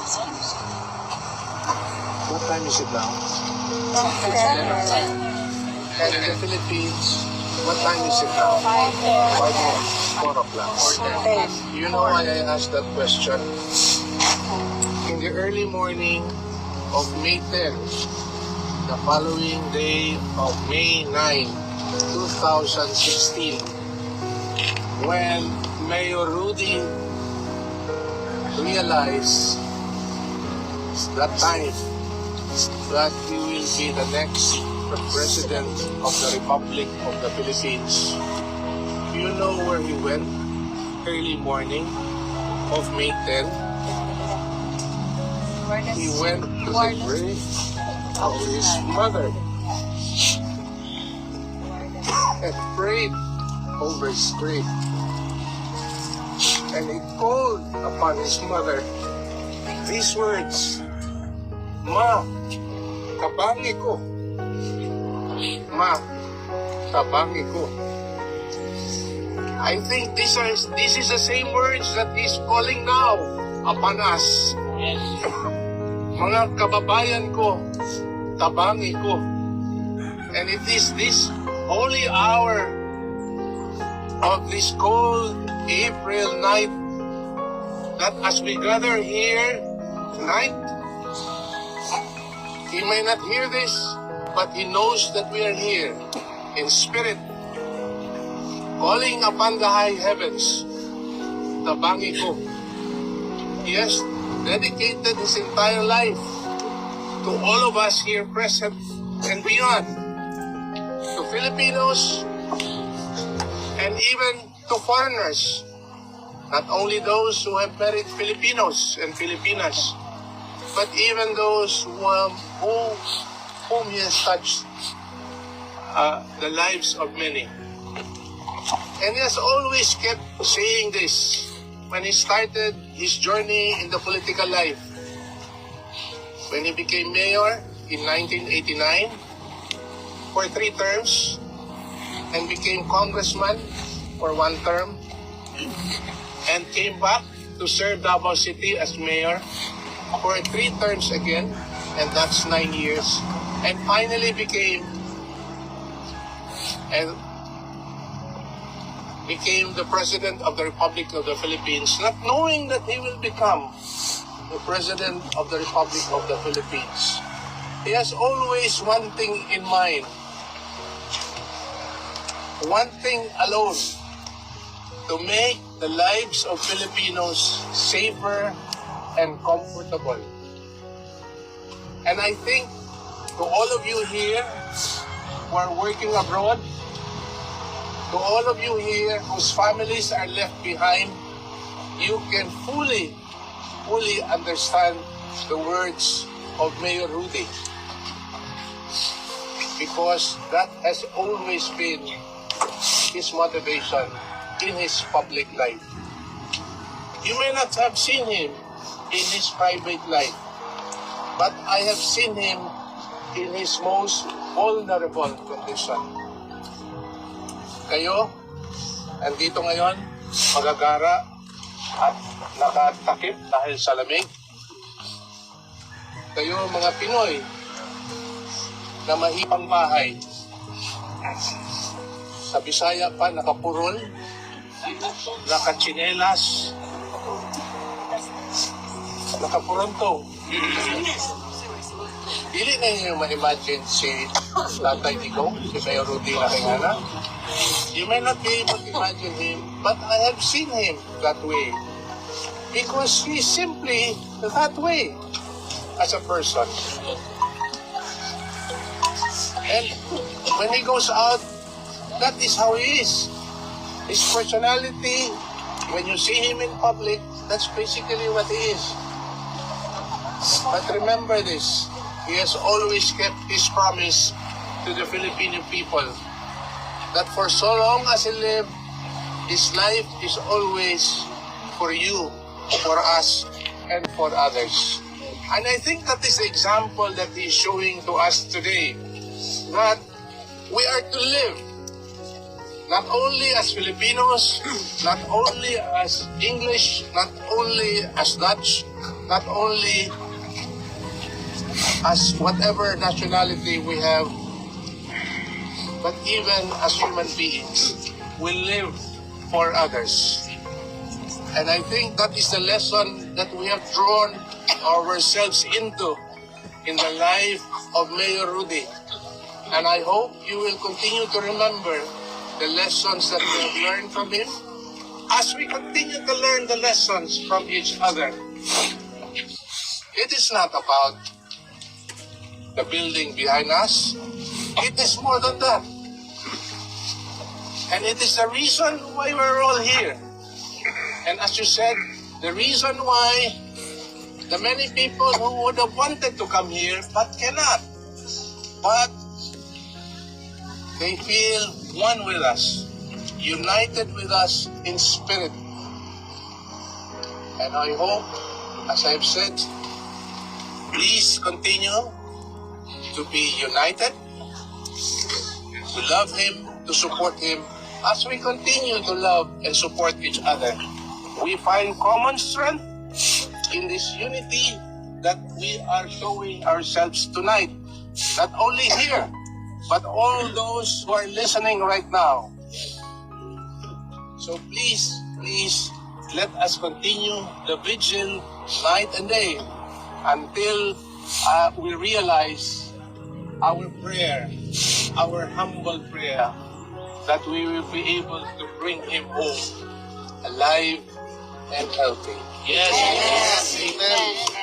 What time is it now? And in the Philippines, what time is it now? 4 o'clock. You know why I asked that question? In the early morning of May 10, the following day of May 9, 2016, when Mayor Rudy realized that time that he will be the next President of the Republic of the Philippines. You know where he went early morning of May 10? He went to the grave of his mother and prayed over his grave. And he called upon his mother these words, "Ma, tabangi ko. Ma, tabangi ko." I think this is the same words that he's calling now upon us. Mga kababayan ko, tabangi ko. And it is this holy hour of this cold April night that as we gather here tonight, he may not hear this, but he knows that we are here in spirit, calling upon the high heavens, tabangi ko. He has dedicated his entire life to all of us here present and beyond, to Filipinos and even to foreigners, not only those who have married Filipinos and Filipinas, but even those whom he has touched the lives of many. And he has always kept saying this when he started his journey in the political life. When he became mayor in 1989 for 3 terms and became congressman for 1 term and came back to serve Davao City as mayor for 3 terms again, and that's 9 years, and finally became the President of the Republic of the Philippines, not knowing that he will become the President of the Republic of the Philippines. He has always one thing in mind, one thing alone, to make the lives of Filipinos safer and comfortable. And I think to all of you here who are working abroad, to all of you here whose families are left behind, you can fully understand the words of Mayor Rudy, because that has always been his motivation in his public life. You may not have seen him in his private life, but I have seen him in his most vulnerable condition. Kayo, andito ngayon, magagara at nakatakip dahil sa lamig. Kayo mga Pinoy na mahipang bahay, sa Bisaya pa nakapurol, nakatsinelas, nakapurontong. Dili na niyo ma-imagine si Tatay Digong, si Mayor Rudy Nakakaawa. You may not be able to imagine him, but I have seen him that way. Because he's simply that way as a person. And when he goes out, that is how he is. His personality, when you see him in public, that's basically what he is. But remember this, he has always kept his promise to the Filipino people that for so long as he lived, his life is always for you, for us, and for others. And I think that is the example that he is showing to us today, that we are to live not only as Filipinos, not only as English, not only as Dutch, not only as whatever nationality we have, but even as human beings, we live for others. And I think that is the lesson that we have drawn ourselves into in the life of Mayor Rudy. And I hope you will continue to remember the lessons that we have learned from him as we continue to learn the lessons from each other. It is not about the building behind us. It is more than that. And it is the reason why we're all here. And as you said, the reason why the many people who would have wanted to come here but cannot, but they feel one with us, united with us in spirit. And I hope, as I've said, please continue to be united, to love him, to support him, as we continue to love and support each other. We find common strength in this unity that we are showing ourselves tonight. Not only here, but all those who are listening right now. So please, please, let us continue the vigil night and day until we realize our prayer, our humble prayer, that we will be able to bring him home alive and healthy. Yes. Amen.